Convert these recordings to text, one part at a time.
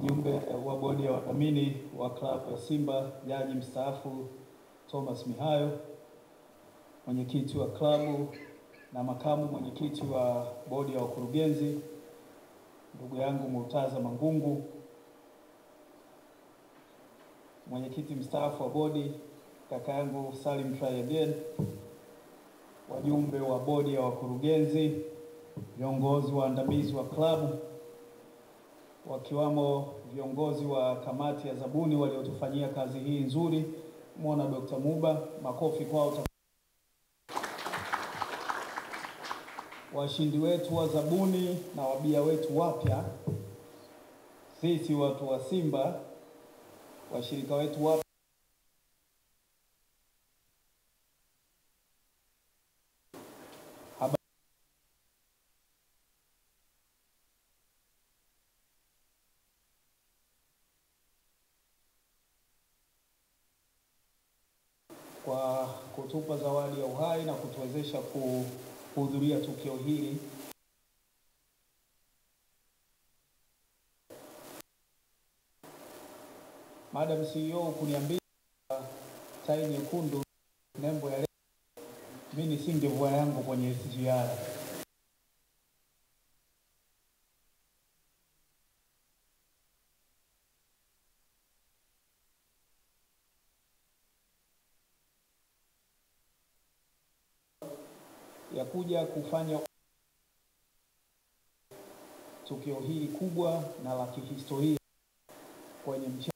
mjumbe wa bodi ya wadhamini wa klabu ya Simba, jaji mstaafu Thomas Mihayo, mwenyekiti wa klabu na makamu mwenyekiti wa bodi ya wakurugenzi, ndugu yangu Murtaza Mangungu, mwenyekiti mstaafu wa bodi kaka yangu Salim Trayeden, wajumbe wa bodi ya wakurugenzi, viongozi waandamizi wa klabu, wakiwamo viongozi wa kamati ya zabuni waliotufanyia kazi hii nzuri. Muona Dr. Muba, makofi kwao. Washindi wetu wa zabuni na wabia wetu wapya, sisi watu wa Simba, washirika wetu wapya kwa kutupa zawadi ya uhai na kutuwezesha kuhudhuria tukio hili. Madam CEO kuniambia tai nyekundu nembo ya leo, mimi nisingevua yangu kwenye SGR. Ya kuja kufanya tukio hili kubwa na la kihistoria kwenye mchezo.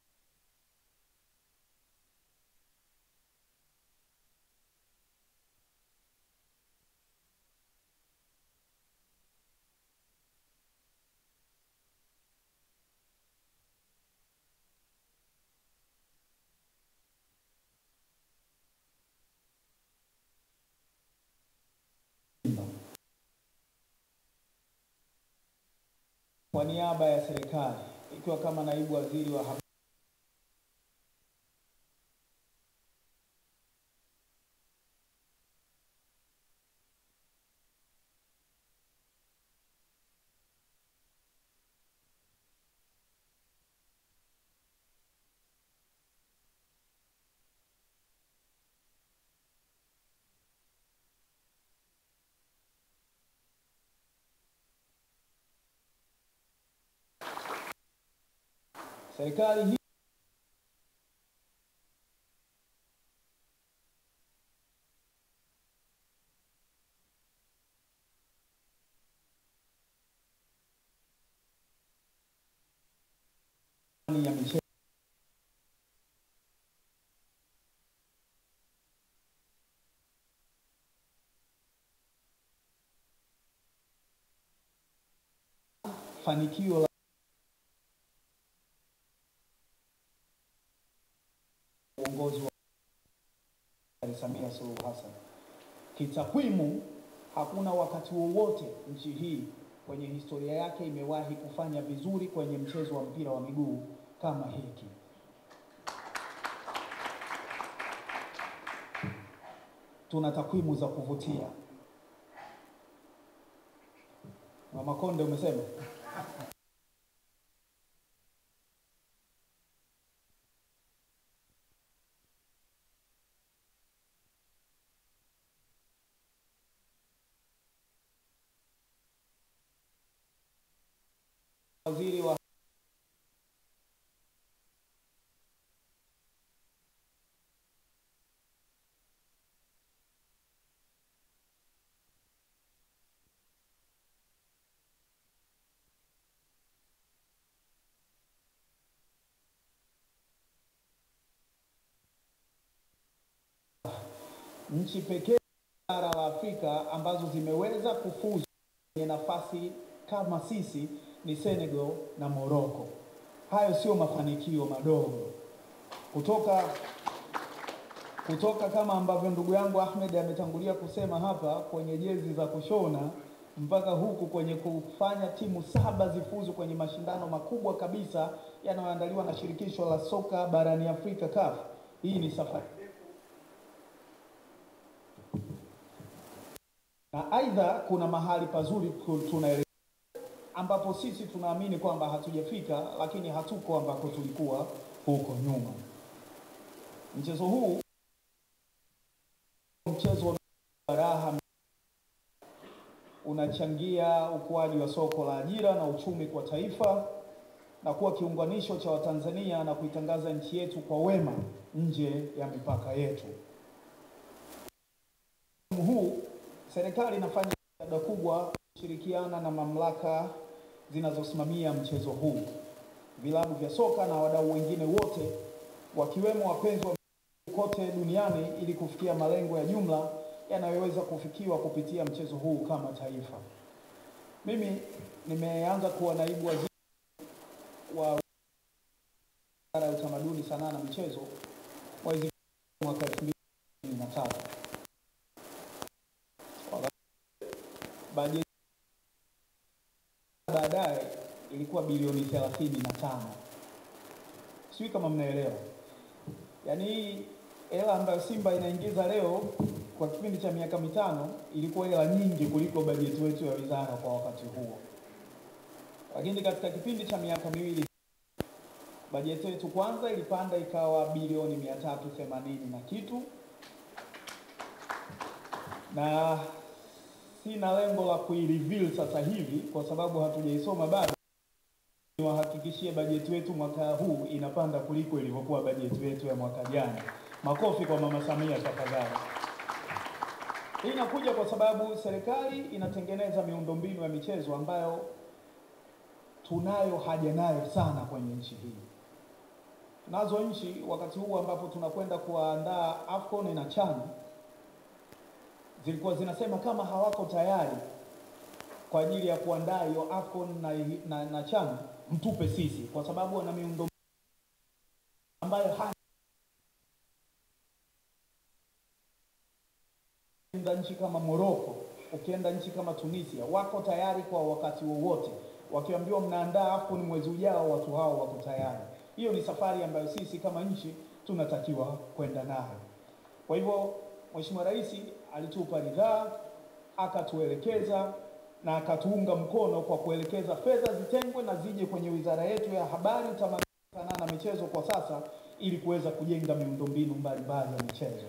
Kwa niaba ya serikali, ikiwa kama naibu waziri wa habari, serikali hii ya michezo fanikio la uongozi wa Samia Suluhu Hassan. Kitakwimu, hakuna wakati wowote nchi hii kwenye historia yake imewahi kufanya vizuri kwenye mchezo wa mpira wa miguu kama hiki. Tuna takwimu za kuvutia. Mama Konde umesema waziri wa nchi pekee bara la Afrika ambazo zimeweza kufuzu kwenye nafasi kama sisi ni Senegal na Morocco. Hayo sio mafanikio madogo. Kutoka kama ambavyo ndugu yangu Ahmed ametangulia kusema hapa, kwenye jezi za kushona mpaka huku kwenye kufanya timu 7 zifuzu kwenye mashindano makubwa kabisa yanayoandaliwa na shirikisho la soka barani Afrika CAF. Hii ni safari. Na aidha kuna mahali pazuri tunaelekea ambapo sisi tunaamini kwamba hatujafika, lakini hatuko ambako tulikuwa huko nyuma. Mchezo huu mchezo wa raha, unachangia ukuaji wa soko la ajira na uchumi kwa taifa na kuwa kiunganisho cha Watanzania na kuitangaza nchi yetu kwa wema nje ya mipaka yetu. Huu serikali inafanya jitihada kubwa kushirikiana na mamlaka zinazosimamia mchezo huu, vilabu vya soka na wadau wengine wote, wakiwemo wapenzi wa kote duniani, ili kufikia malengo ya jumla yanayoweza kufikiwa kupitia mchezo huu kama taifa. Mimi nimeanza kuwa naibu waziri wa Wizara ya Utamaduni, Sanaa na Michezo mwaka 2023. Bajeti baadaye ilikuwa bilioni 35. Sijui kama mnaelewa. Yaani hii hela ambayo Simba inaingiza leo kwa kipindi cha miaka mitano ilikuwa hela nyingi kuliko bajeti wetu ya wizara kwa wakati huo. Lakini katika kipindi cha miaka miwili bajeti yetu kwanza ilipanda ikawa bilioni 380 na kitu, na sina lengo la kuireveal sasa hivi kwa sababu hatujaisoma bado. Niwahakikishie bajeti wetu mwaka huu inapanda kuliko ilivyokuwa bajeti yetu ya mwaka jana. Makofi kwa Mama Samia tafadhali. Hii inakuja kwa sababu serikali inatengeneza miundombinu ya michezo ambayo tunayo haja nayo sana kwenye nchi hii. Tunazo nchi wakati huu ambapo tunakwenda kuandaa AFCON na CHAN, zilikuwa zinasema kama hawako tayari kwa ajili ya kuandaa hiyo AFCON na CHAN, mtupe sisi, kwa sababu wana miundombinu ambayo nchi kama Morocco, ukienda nchi kama Tunisia, wako tayari kwa wakati wowote. Wakiambiwa mnaandaa AFCON mwezi ujao, watu hao wako tayari. Hiyo ni safari ambayo sisi kama nchi tunatakiwa kwenda nayo. Kwa hivyo Mheshimiwa Rais alitupa ridhaa, akatuelekeza na akatuunga mkono kwa kuelekeza fedha zitengwe na zije kwenye wizara yetu ya Habari, Utamaduni, Sanaa na Michezo kwa sasa, ili kuweza kujenga miundombinu mbalimbali ya michezo.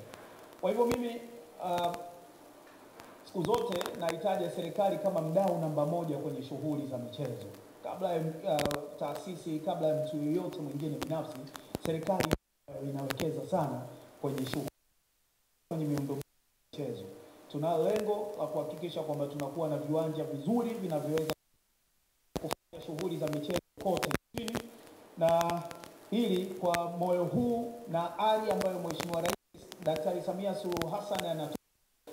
Kwa hivyo mimi siku zote nahitaji serikali kama mdau namba moja kwenye shughuli za michezo. Kabla ya taasisi, kabla ya mtu yoyote mwingine binafsi, serikali inawekeza sana kwenye shughuli, kwenye miundombinu ya michezo. Tuna lengo la kuhakikisha kwamba tunakuwa na viwanja vizuri vinavyoweza kufanya shughuli za michezo kote nchini, na hili kwa moyo huu na ari ambayo Mheshimiwa Rais Daktari Samia Suluhu Hassan anatoa,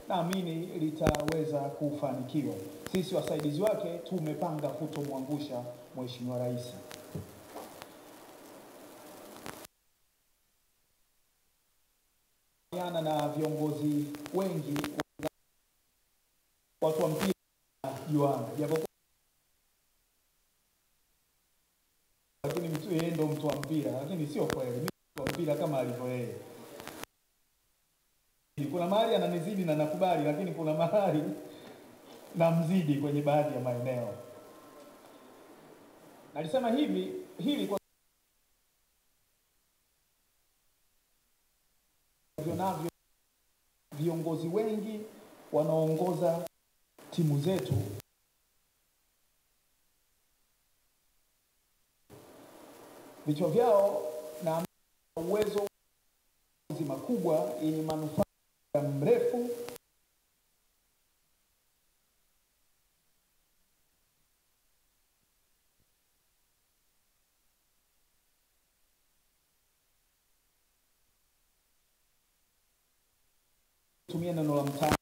naamini litaweza kufanikiwa. Sisi wasaidizi wake tumepanga kutomwangusha Mheshimiwa Rais. Na viongozi wengi watu wa mpira juana, japokuwa lakini mtu yeye ndo mtu wa mpira, lakini sio kweli. Mimi mtu wa mpira kama alivyo yeye. Kuna mahali ananizidi na nakubali, lakini kuna mahali namzidi kwenye baadhi ya maeneo. Nalisema hili kwa navyo viongozi wengi wanaongoza timu zetu vichwa vyao na uwezo makubwa yenye manufaa ya mrefu tumia neno la mtaa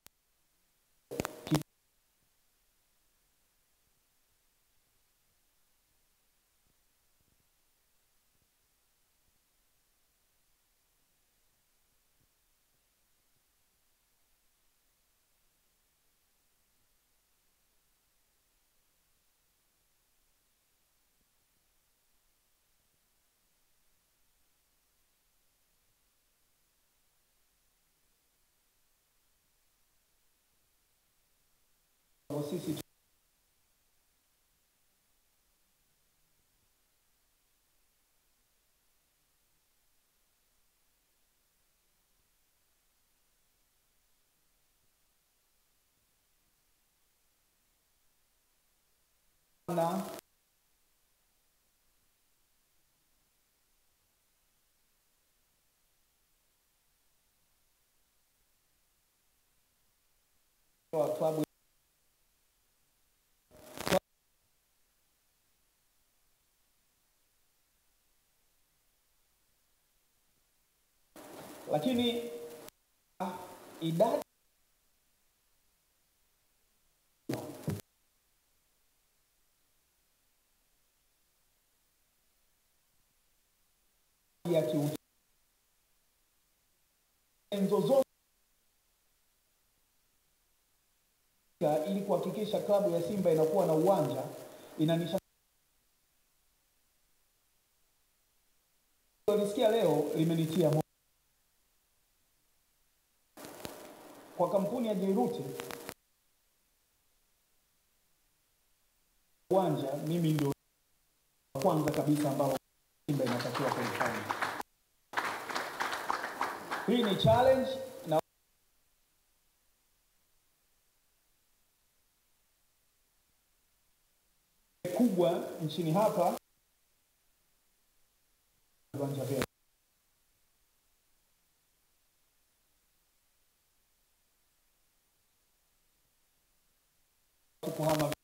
sisi na klabu lakini idadi ya kiuchumi zozote ili kuhakikisha klabu ya Simba inakuwa na uwanja inanisha. Nilisikia leo limenitia moyo kwa kampuni ya Jeruti uwanja. Mimi ndio kwanza kabisa ambao Simba inatakiwa kuifanya. Hii ni challenge na kubwa nchini hapa. Uwanja vya kuhama